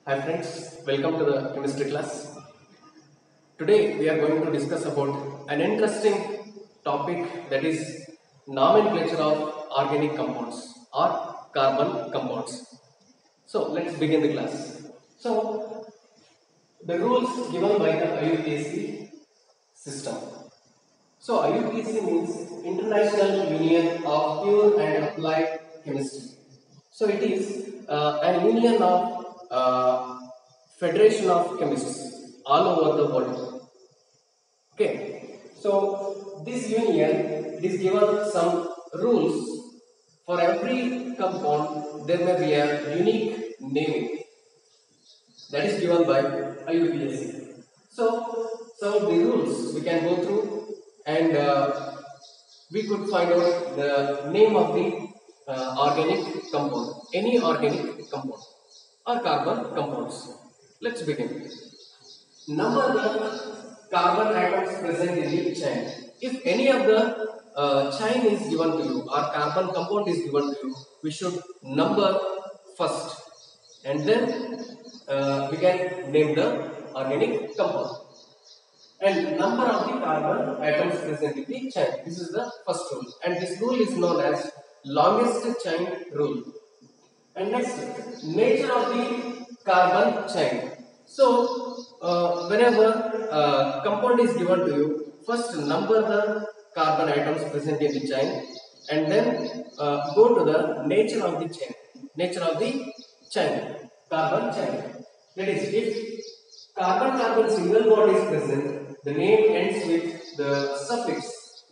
Hi friends, welcome to the chemistry class. Today we are going to discuss about an interesting topic, that is nomenclature of organic compounds or carbon compounds. So let's begin the class. So the rules given by the IUPAC system. So IUPAC means International Union of Pure and Applied Chemistry. So it is an union of federation of chemists all over the world. Okay, so this union is given some rules. For every compound there may be a unique naming that is given by IUPAC. So some of the rules we can go through, and we could find out the name of the organic compound, any organic compound or carbon compounds. Let's begin. Number the carbon atoms present in the chain. If any of the chain is given to you or carbon compound is given to you, we should number first, and then we can name the organic compound. And number of the carbon atoms present in the chain. This is the first rule, and this rule is known as longest chain rule. And next, nature of the carbon chain. So, whenever compound is given to you, first number the carbon atoms present in the chain, and then go to the nature of the chain. Nature of the chain, carbon chain. That is, if carbon-carbon single bond is present, the name ends with the suffix,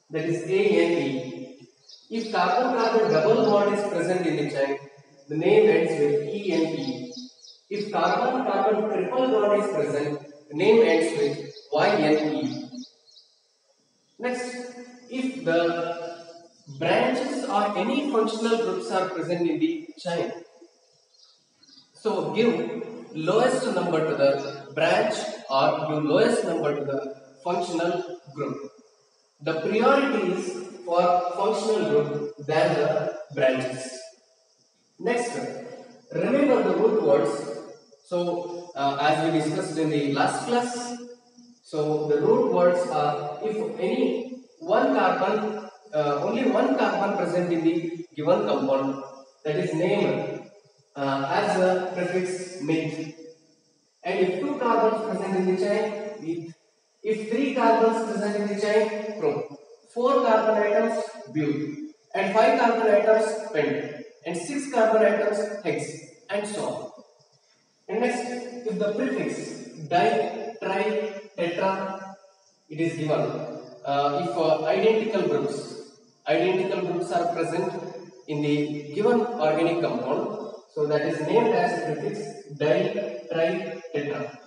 that is ANE. If carbon-carbon double bond is present in the chain, the name ends with ENE. If carbon-carbon triple bond is present, the name ends with YNE. Next, if the branches or any functional groups are present in the chain, so give lowest number to the branch or give lowest number to the functional group. The priority is for functional group than the branches. Next, remember the root words. So as we discussed in the last class, so the root words are, if any one carbon, only one carbon present in the given compound, that is named as a prefix meth. And if two carbons present in the chain, with. If three carbons present in the chain, pro. Four carbon atoms, butyl. And five carbon atoms, pent. And six carbon atoms, hex. And so on. And next, if the prefix di, tri, tetra, it is given. If identical groups are present in the given organic compound, so that is named as a prefix di, tri, tetra.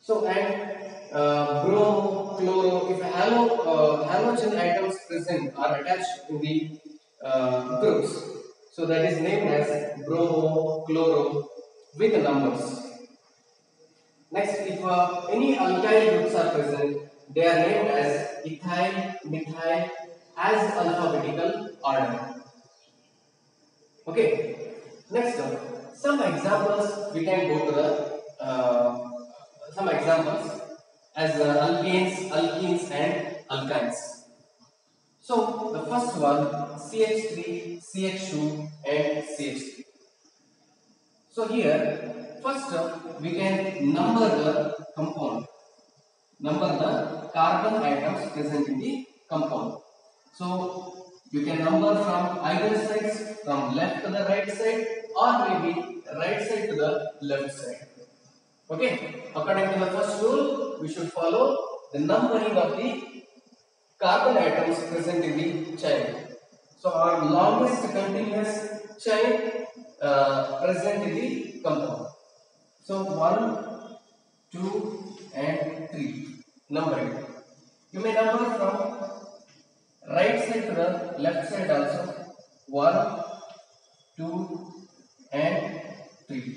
So, and bromo, chloro, if halogen atoms present are attached in the groups, so that is named as bromo, chloro with numbers. Next, if any alkyl groups are present, they are named as ethyl, methyl as alphabetical order. Okay. Next, some examples we can go to the some examples as alkanes, alkenes, and alkynes. So the first one, CH3, CH2, and CH3. So here, first we can number the compound, number the carbon atoms present in the compound. So you can number from either sides, from left to the right side, or maybe right side to the left side. Okay, according to the first rule, we should follow the numbering of the carbon atoms present in the chain. So our longest continuous chain present in the compound. So 1, 2, and 3 numbering. You may number from right side to the left side also. 1, 2, and 3.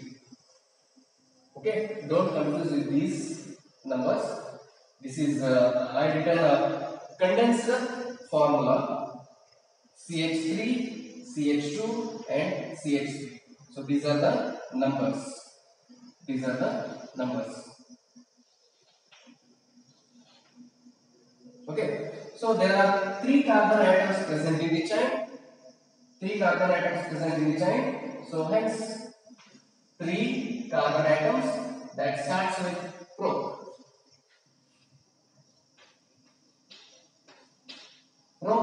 Okay, don't confuse with these numbers. This is I written a condensed formula: CH3, CH2, and CH3. So these are the numbers. These are the numbers. Okay. So there are 3 carbon atoms present in the chain. 3 carbon atoms present in the chain. So hence 3 carbon atoms that starts with pro. Pro.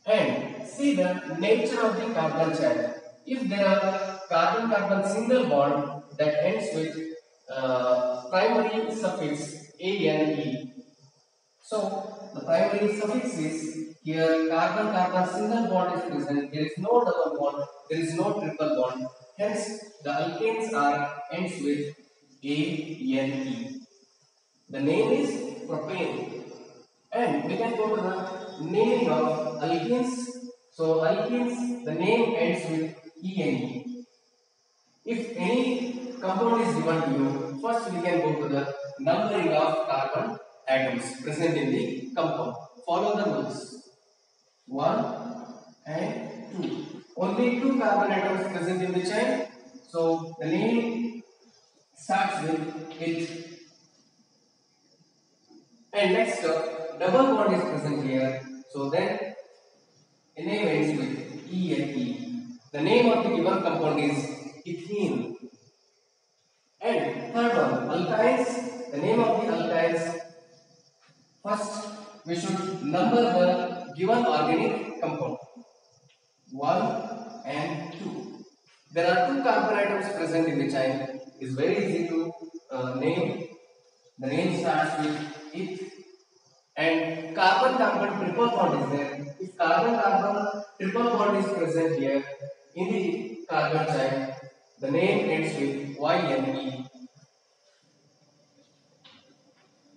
And see the nature of the carbon chain. If there are carbon-carbon single bond that ends with primary suffix ane. So the primary suffix is here carbon-carbon single bond is present. There is no double bond. There is no triple bond. Hence the alkanes are ends with ane. The name is propane. And we can go to the naming of alkenes. So alkenes, the name ends with ene. If any compound is given to you, first we can go to the numbering of carbon atoms present in the compound. Follow the rules. 1 and 2. Only 2 carbon atoms present in the chain. So the name starts with it. And next double bond is present here. So then the name ends with ene. The name of the given compound is ethene. And third one, alkynes. The name of the alkynes. First, we should number the given organic compound. 1 and 2. There are 2 carbon atoms present in the chain. It is very easy to name. The name starts with it. And carbon-carbon triple bond is there. If carbon-carbon triple bond is present here in the carbon chain, the name ends with YNE.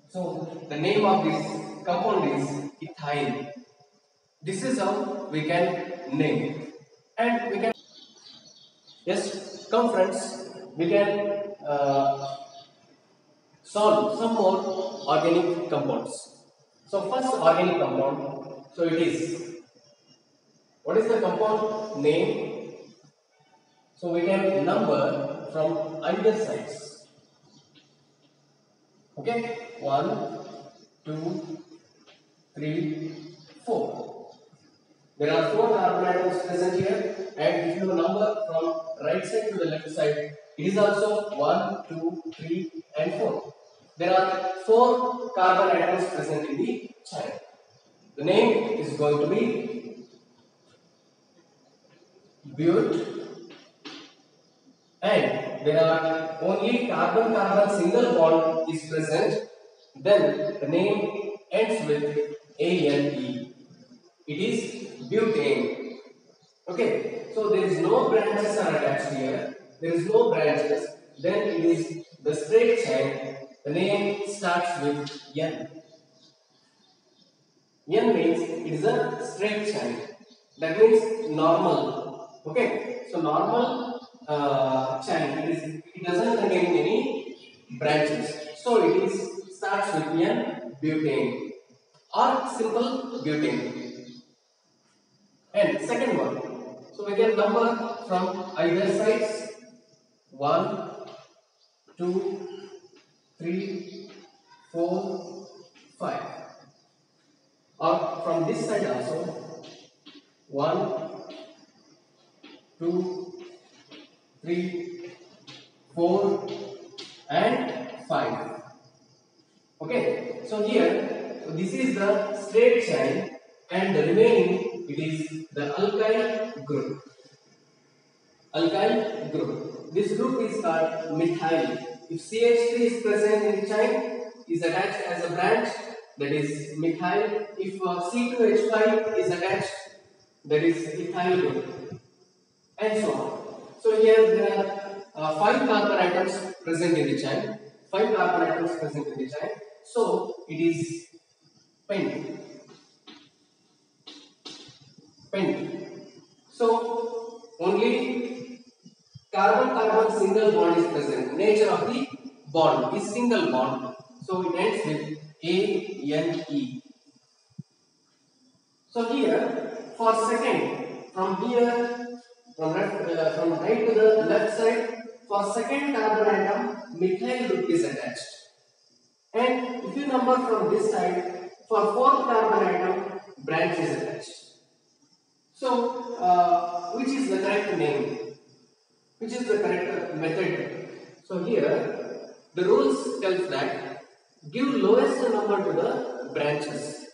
So the name of this compound is ethyl. This is how we can name. And we can, yes, come friends, we can solve some more organic compounds. So first organic compound, so it is, what is the compound name? So we can number from either sides. Okay, 1, 2, 3, 4. There are 4 carbon atoms present here, and if you number from right side to the left side, it is also 1, 2, 3, and 4. There are 4 carbon atoms present in the chain. The name is going to be but, and there are only carbon-carbon single bond is present. Then the name ends with ane. It is butane. Okay, so there is no branches are attached here. There is no branches. Then it is the straight chain. The name starts with N. N means it is a straight chain. That means normal. Okay, so normal chain. It doesn't contain any branches. So it is starts with N, butane or simple butane. And second one, so we can number from either sides. 1, 2, 3, 4, 5. Or from this side also. 1, 2, 3, 4, and 5. Okay, so here, so this is the straight chain, and the remaining it is the alkyl group. Alkyl group. This group is called methyl. If CH3 is present in the chain, is attached as a branch, that is methyl. If C2H5 is attached, that is ethyl group, and so on. So here there are 5 carbon atoms present in the chain. 5 carbon atoms present in the chain. So it is pent. Pent. So only carbon-carbon single bond is present. Nature of the bond is single bond. So it ends with ANE. So here, for second, from here, from right to the left side, for second carbon atom, methyl group is attached. And if you number from this side, for fourth carbon atom, branch is attached. So, which is the correct name? Which is the correct method? So here, the rules tells that give lowest number to the branches.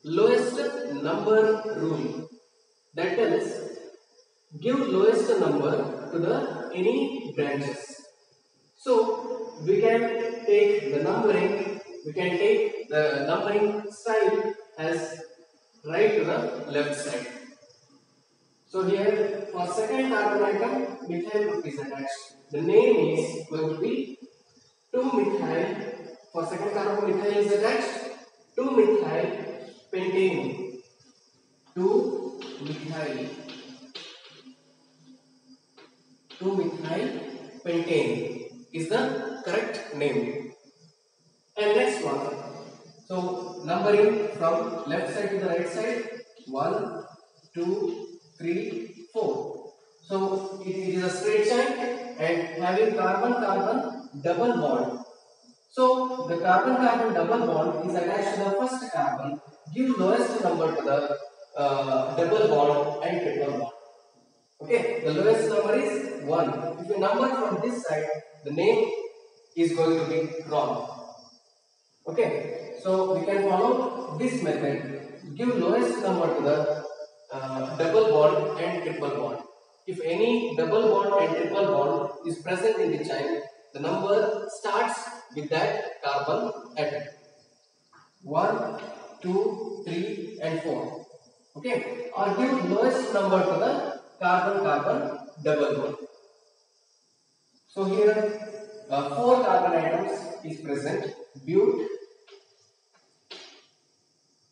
Lowest number rule. That tells give lowest number to the any branches. So we can take the numbering. We can take the numbering style as right to the left side. So here for second carbon atom, methyl group is attached. The name is going to be 2-methyl. For second carbon, methyl is attached. 2-methyl pentane. 2-methyl. 2-methyl pentane is the correct name. And next one. So numbering from left side to the right side. 1, 2, 3, 4. So it is a straight chain and having carbon-carbon double bond. So the carbon-carbon double bond is attached to the first carbon. Give lowest number to the double bond and triple bond. Okay, the lowest number is 1. If you number from this side, the name is going to be wrong. Okay, so we can follow this method. Give lowest number to the double bond and triple bond. If any double bond and triple bond is present in the chain, the number starts with that carbon atom. 1, 2, 3 and 4. Okay, or give lowest number to the carbon-carbon double bond. So here 4 carbon atoms is present. Bute,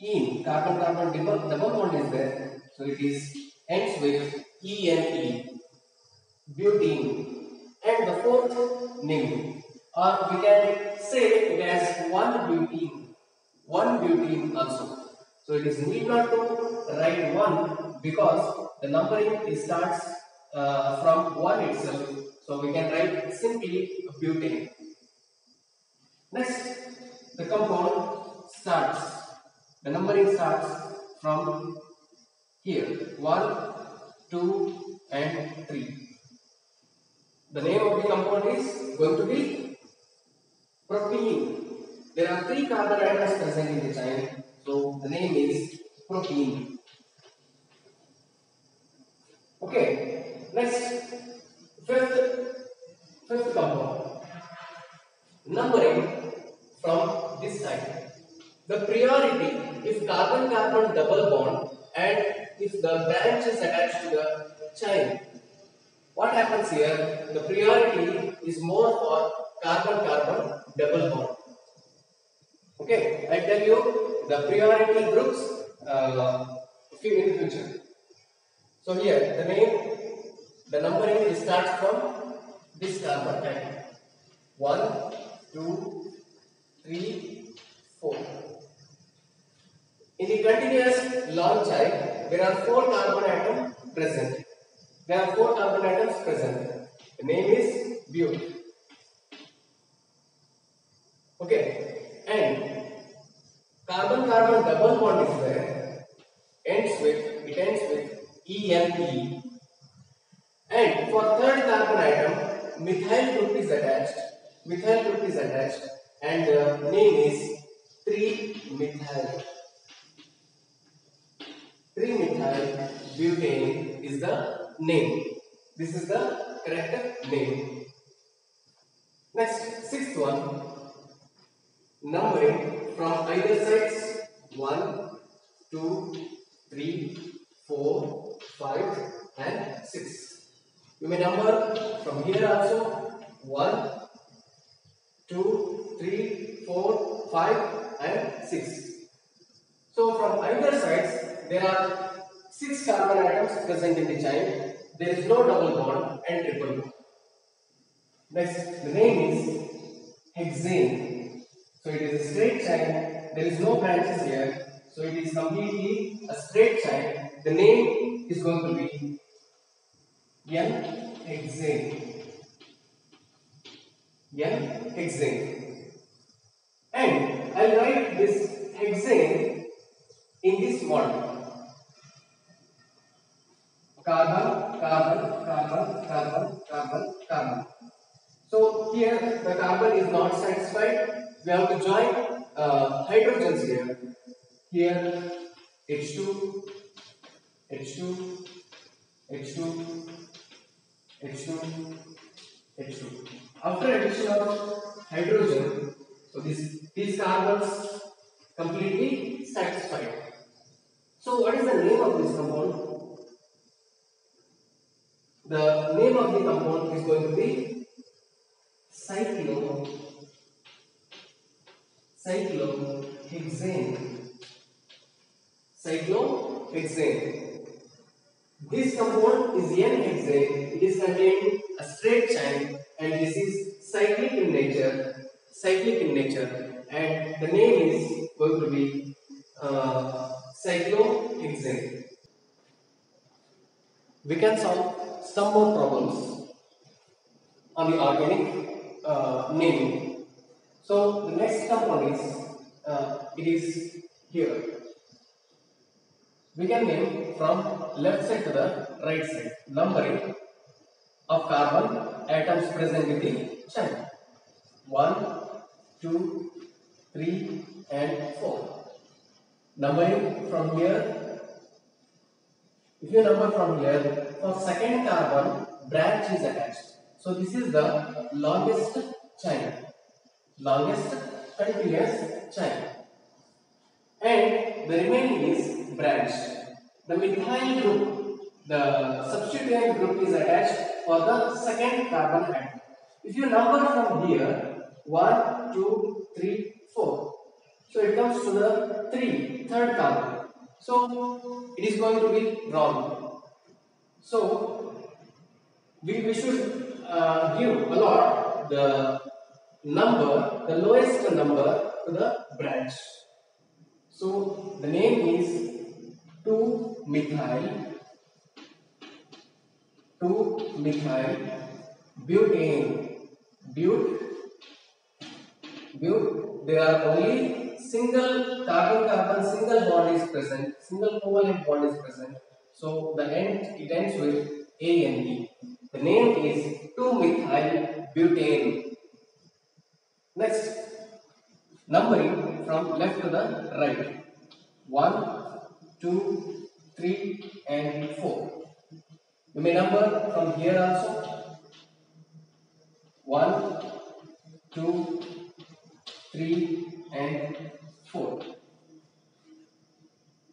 ene, carbon-carbon double bond is there. So it is ends with ene, butene. And the fourth name, or we can say it as 1-butene also. So it is need not to write 1 because the numbering starts from 1 itself. So we can write simply butane. Next, the compound starts. The numbering starts from here 1, 2 and 3. The name of the compound is going to be propene. There are 3 carbon atoms present in the chain, so the name is propene. Okay, next, fifth compound. Numbering from this side. The priority, if carbon-carbon double bond and if the branch is attached to the chain, what happens here? The priority is more for carbon-carbon double bond. Okay, I tell you the priority groups in the future. So here the numbering starts from this carbon atom. 1, 2, 3, 4. In the continuous long chain, there are 4 carbon atoms present. There are 4 carbon atoms present. The name is bute. Okay, and carbon-carbon double bond is there. It ends with ene. And for third carbon atom, methyl group is attached. And the name is 3-methyl. 3-methyl butane is the name. This is the correct name. Next, sixth one. Numbering from either sides 1, 2, 3, 4, 5 and 6. You may number from here also 1, 2, 3, 4, 5 and 6. So from either sides there are 6 carbon atoms present in the chain. There is no double bond and triple bond. Next, the name is hexane. So it is a straight chain. There is no branches here. So it is completely a straight chain. The name is going to be N-hexane. N hexane. And I'll write this hexane in this model. Carbon, carbon, carbon, carbon, carbon, carbon. So here the carbon is not satisfied. We have to join hydrogens here. Here H2, H2, H2, H2, H2. After addition of hydrogen, so these carbons completely satisfied. So what is the name of this compound? The name of the compound is going to be cyclohexane. Cyclohexane. This compound is N-hexane. It is contained a straight chain, and this is cyclic in nature. And the name is going to be cyclohexane. We can solve some more problems on the organic naming. So the next compound is it is here. We can name from left side to the right side. Numbering of carbon atoms present in the chain. 1, 2, 3 and 4. Numbering from here. If you number from here, for second carbon branch is attached. So this is the longest chain. Longest continuous chain. And the remaining is branch. The methyl group, the substituent group is attached for the second carbon atom. If you number from here 1, 2, 3, 4, so it comes to the third carbon. So it is going to be wrong. So we should give allot the number, the lowest number to the branch. So the name is 2-methyl butane. There are only single carbon single bond is present, single covalent bond is present. So it ends with ANE. The name is 2-methyl butane. Next, numbering from left to the right. 1, 2, 3 and 4. You may number from here also. 1, 2, 3 and 4.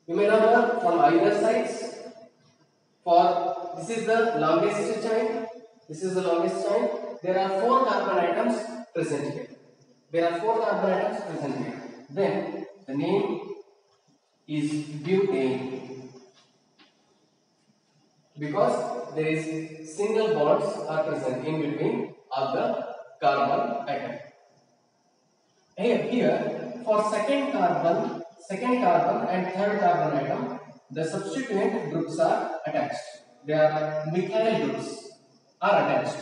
You may number from either sides. For this is the longest chain. There are 4 carbon atoms present here. Then the name is butane, because there is single bonds are present in between of the carbon atom. Here for second carbon and third carbon atom, the substituent groups are attached. They are methyl groups are attached.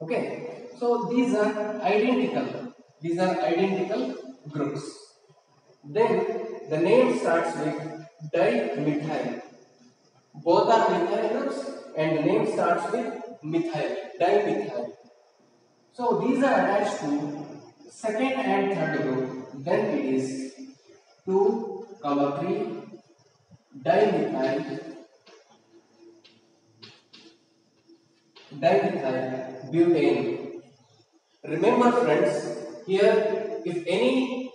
Okay, so these are identical groups. Then the name starts with dimethyl. Both are methyl groups and the name starts with methyl, dimethyl. So these are attached to second and third group. Then it is 2, 3 dimethyl butane. Remember friends, here if any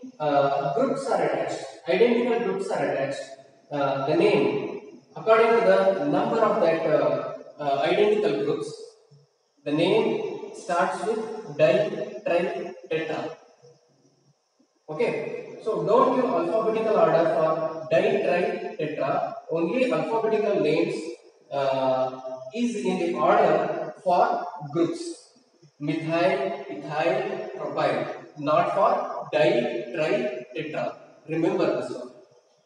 groups are attached, identical groups are attached, the name according to the number of that identical groups, the name starts with di, tri, tetra. Okay, so don't give alphabetical order for di, tri, tetra. Only alphabetical names is in the order for groups. Methyl, ethyl, propyl, not for di, tri, tetra. Remember this one.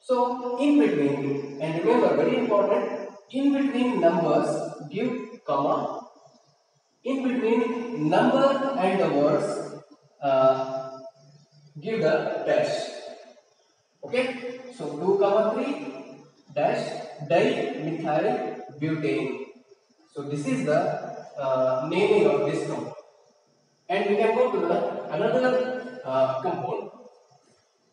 So in between, and remember very important, in between numbers give comma. In between number and the words, give the dash. Okay, so 2, 3 dash dimethyl butane. So this is the naming of this compound. And we can go to the another compound,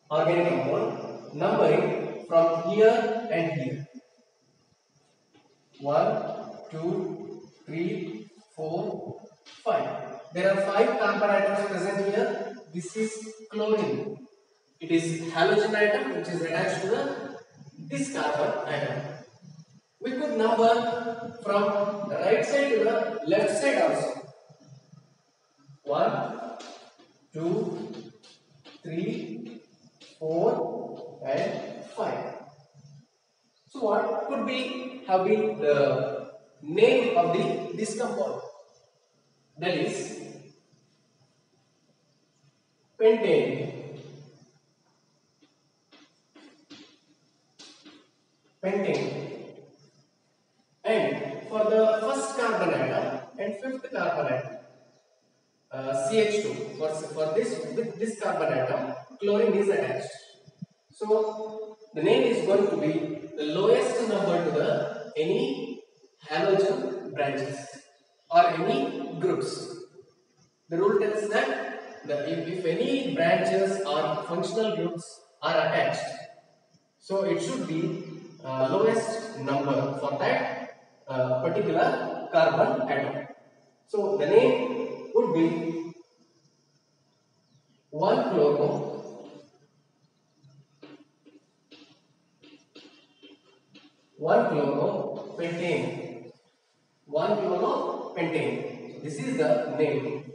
organic compound, numbering from here and here. 1, 2, 3, 4, 5. There are 5 carbon atoms present here. This is chlorine. It is halogen atom which is attached to this carbon atom. We could number from the right side to the left side also. 1, 2, 3, 4, and 5. So what could be have been the name of this compound? That is pentane. Pentane. And for the first carbon atom and fifth carbon atom, CH2. For this with this carbon atom, chlorine is attached. So the name is going to be the lowest number to the any halogen branches or any groups. The rule tells that if any branches or functional groups are attached, so it should be lowest number for that particular carbon atom. So the name would be 1-chloro 1-chloropentane. 1-chloropentane. This is the name,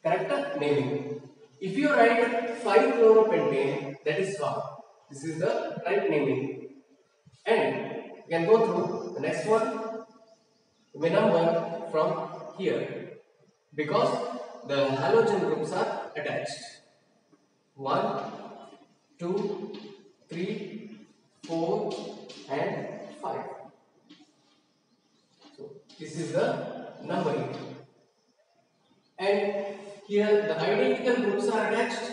correct naming. If you write 5-chloropentane, that is wrong. This is the right naming. And you can go through the next one. We number from here because the halogen groups are attached. 1, 2, 3, 4, and 5. So this is the numbering. And here the identical groups are attached.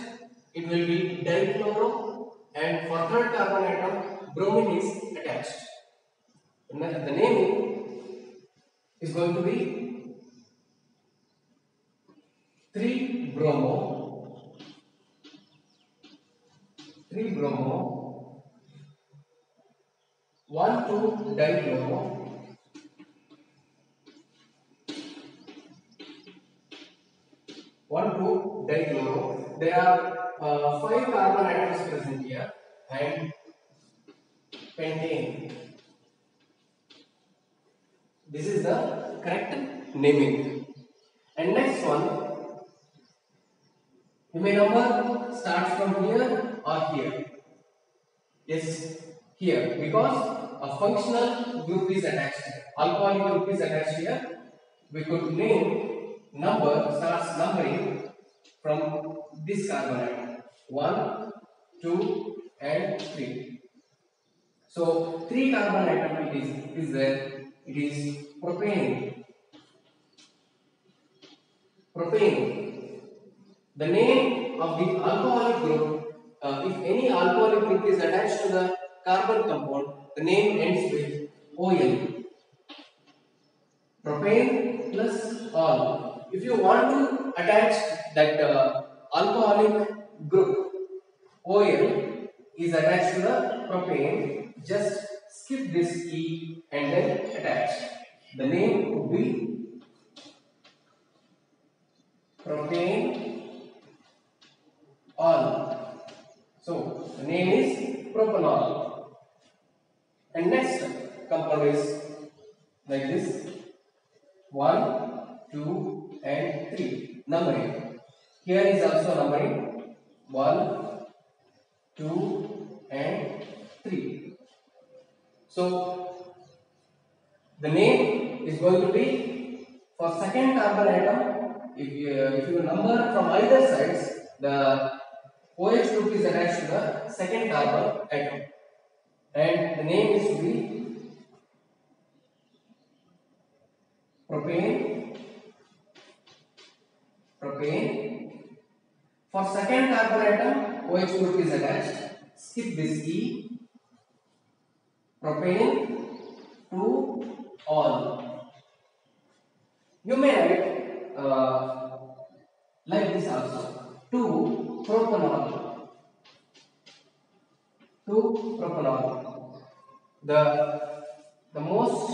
It will be dichloro, and for third carbon atom, bromine is attached. And the naming is going to be 3-bromo, 1,2-dichloro, 1,2-dichloro. There are 5 carbon atoms present here, and pentane. This is the correct naming. And next one, you may number starts from here or here. Yes, here, because a functional group is attached. Alcoholic group is attached here. We could name starts numbering from this carbon atom. 1, 2, and 3. So 3 carbon atom is there. It is propane. Propane. The name of the alcoholic group, if any alcoholic group is attached to the carbon compound, the name ends with OL. Propane plus ol. If you want to attach that alcoholic group, OL is attached to the propane, just skip this E and then attach. The name would be propane ol. So the name is propanol. And next compound is like this: 1, 2, and 3. Numbering. Here is also numbering: 1, 2, and 3. So the name is going to be for second carbon atom. If you number from either sides, the OH group is attached to the second carbon atom, and the name is to be propane propane. For second carbon atom, OH group is attached. Skip this E. Propane to all. You may write like this also. To propanol. To propanol. The most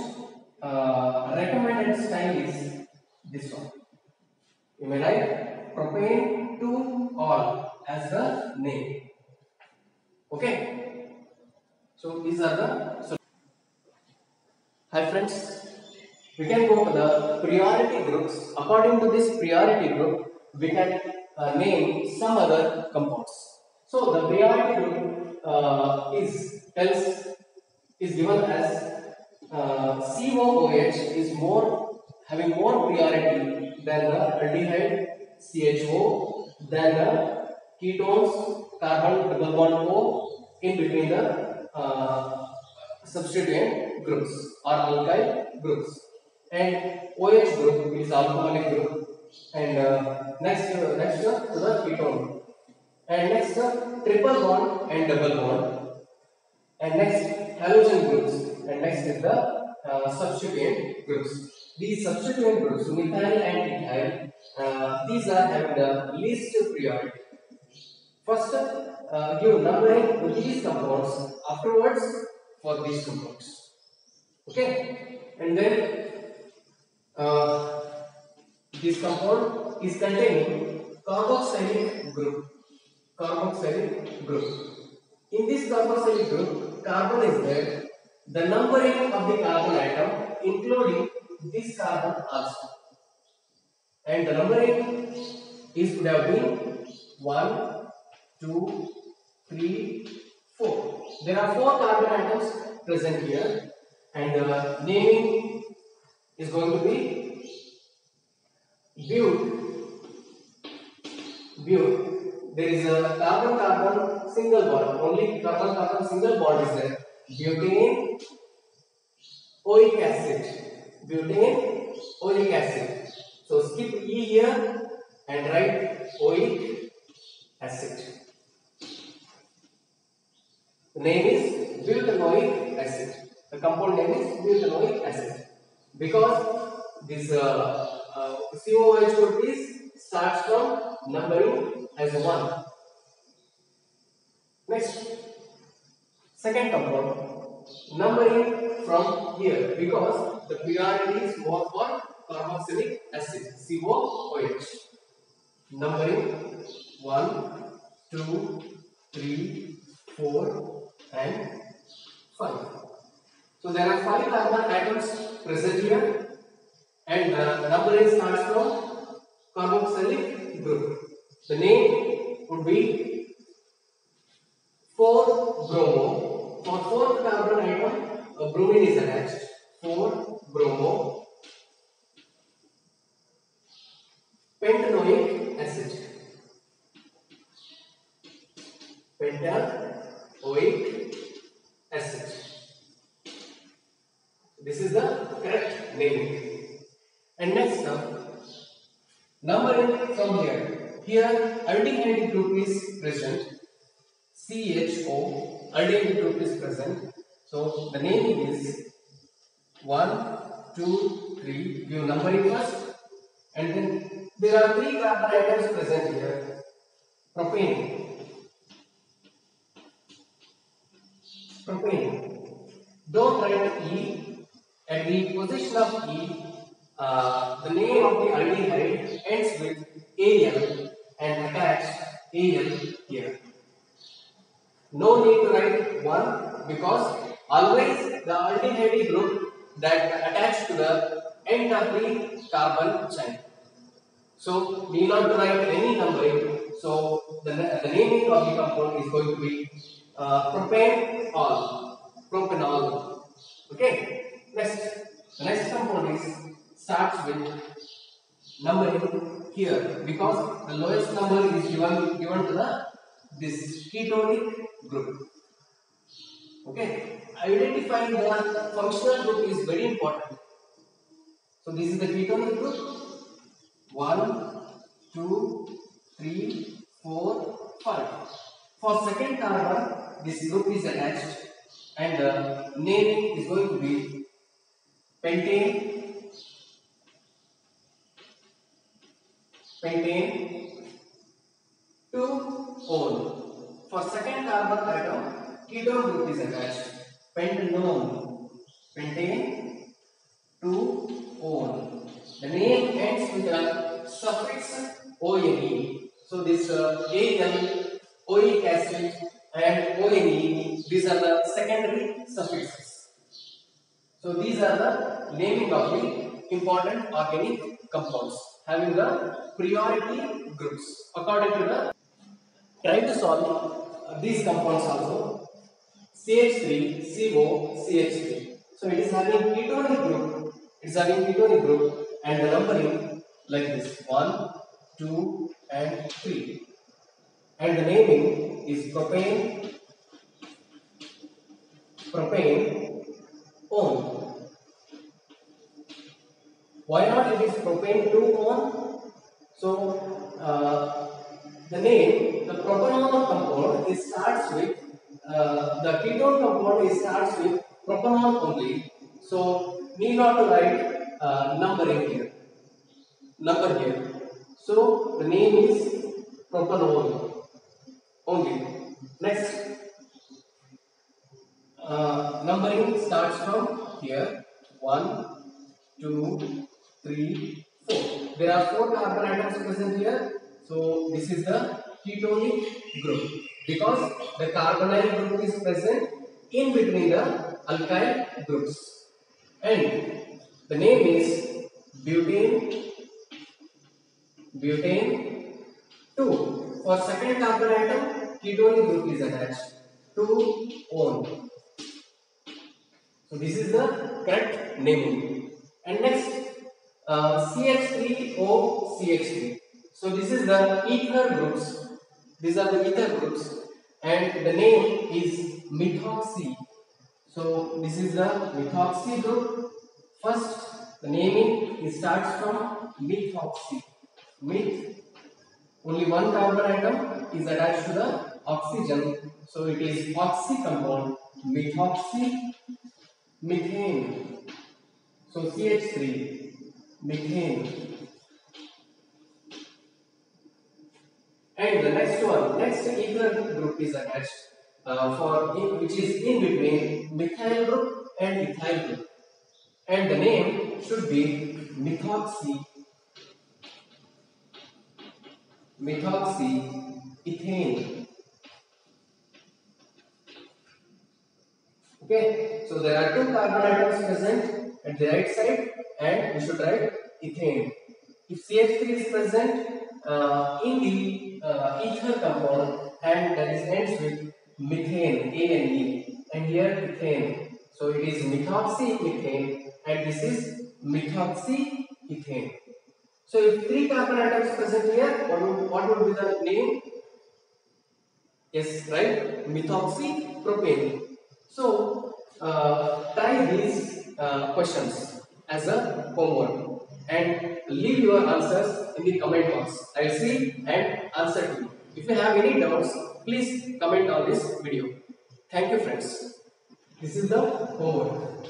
recommended style is this one. You may write propane to all as the name. Okay. So these are the. Hi friends. We can go to the priority groups. According to this priority group, we can name some other compounds. So the priority group is given as COOH is having more priority than the aldehyde CHO, than the ketones carbon double bond O in between the substituent groups or alkyl groups. And OH group is alcoholic group, and next to the ketone, and next triple bond and double bond, and next halogen groups, and next is the substituent groups. These substituent groups, methyl and ethyl, these are having the least priority. First, give numbering to these compounds. Afterwards, for these compounds. Okay, and then this compound is containing carboxylic group. Carboxylic group. In this carboxylic group, carbon is there. The numbering of the carbon atom, including this carbon also, and the numbering would have been 1, 2, 3, 4. There are 4 carbon atoms present here, and the naming is going to be but. There is a carbon-carbon single bond. Only carbon-carbon single bond is there. Butane, oic acid. Butane, oic acid. So skip E here and write oic acid. The name is butanoic acid. The compound name is butanoic acid because this COOH group starts from numbering as 1. Next, second compound, numbering from here because the priority is more for carboxylic acid, COOH. Numbering 1, 2, 3, 4 and 5. So there are 5 carbon atoms present here, and the numbering starts from carboxylic group. The name would be 4-bromo. For 4th carbon atom, a bromine is attached. 4-bromo pentanoic acid. Pentanoic acid. This is the correct naming. And next numbering from here. Here aldehyde group is present. CHO, aldehyde group is present. So the naming is 1, 2, 3. Give numbering first, and then there are 3 carbon atoms present here. Propane. Don't write E. At the position of E, the name of the aldehyde ends with Al and attach Al here. No need to write 1 because always the aldehyde group that attached to the end of the carbon chain. So need not to write any numbering. So the naming of the compound is going to be propanol. Okay. The next compound starts with numbering here because the lowest number is given to this ketonic group. Okay, identifying the functional group is very important. So this is the ketonic group. 1, 2, 3, 4, 5. For second carbon, this group is attached and the naming is going to be pentane, pentane 2-ol. For second carbon atom, ketone group is attached. Pentanone, pentane 2-ol. The name ends with a suffix ONE. So this AL, oleic acid and ONE, these are the secondary suffixes. So these are the naming of the important organic compounds having the priority groups according to the. Try to solve these compounds also. CH3, CO, CH3. So it is having ketonic group. It is having ketonic group and the numbering like this 1, 2 and 3. And the naming is propane, propane, on. Why not it is propane 2-on? So the name, the propanol compound, it starts with the ketone compound. It starts with propanol only. So need not to write numbering here. Number here. So the name is propanol only. Next, numbering starts from here 1, 2, 3, 4. There are 4 carbon atoms present here. So this is the ketonic group because the carbonyl group is present in between the alkyl groups. And the name is butane, butane 2. For second carbon atom, ketonic group is attached. 2-on. So this is the correct naming. And next, CH3O, CH3. So this is the ether groups. These are the ether groups, and the name is methoxy. So this is the methoxy group. First, the naming starts from methoxy. Meth, only one carbon atom is attached to the oxygen. So it is oxy compound, methoxy, methane. So CH3, methane. And the next one, next ether group is attached which is in between methyl group and ethyl group. And the name should be methoxy, methoxy ethane. Okay, so there are 2 carbon atoms present at the right side and we should write ethane. If CH3 is present in the ether compound and that is ends with methane, A-N-E, and here ethane. So it is methoxy methane and this is methoxy ethane. So if 3 carbon atoms present here, what would be the name? Yes, right? Methoxy propane. So try these questions as a homework and leave your answers in the comment box. I will see and answer to you. If you have any doubts, please comment on this video. Thank you friends. This is the homework.